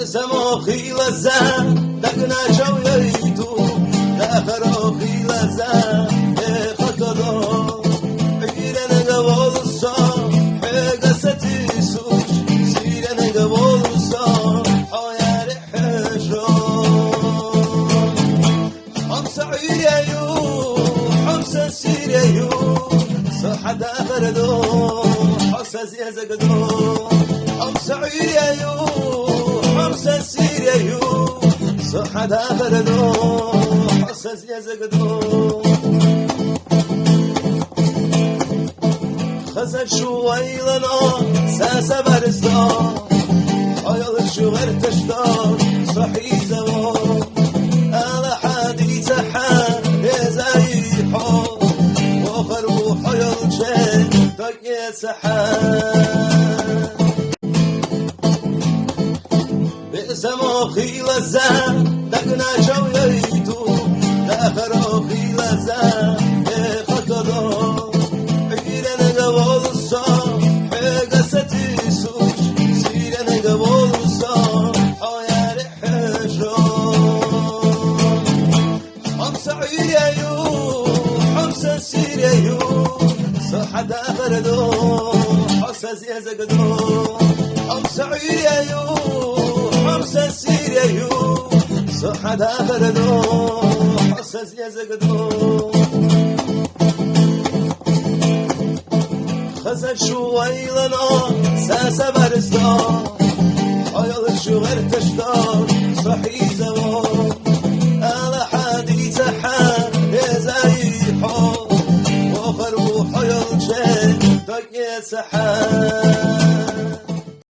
بسما خیل زن دقنا چاوی تو دخرا خیل زن خطا دا ایره نگوال سا قصتی سوش سیره نگوال سا آیر حشران حمس عیریو حمس سیریو صحة داخل دو حمس زيزق دو حمس عيريو حمس سيريو صحة داخل دو حمس زيزق دو خزر شوي لنا ساسة برزدان حيال شو غرتشتان صحي زوان على حديث حان يزاي حال وآخر وحيال جن دقية سحان بسما خيل زن دقنا شوي تو داخر خيل زن خطا دا ایره نگوال سا قصتی سوش سیره نگوال سا آیر حشران حمس عیریو حمس سیریو صحة داخل دو حمس زيزق دو حمس عيريو حمس سيريو صحة داخل دو حمس زيزق دو خزر شوي لنا ساسة برزدان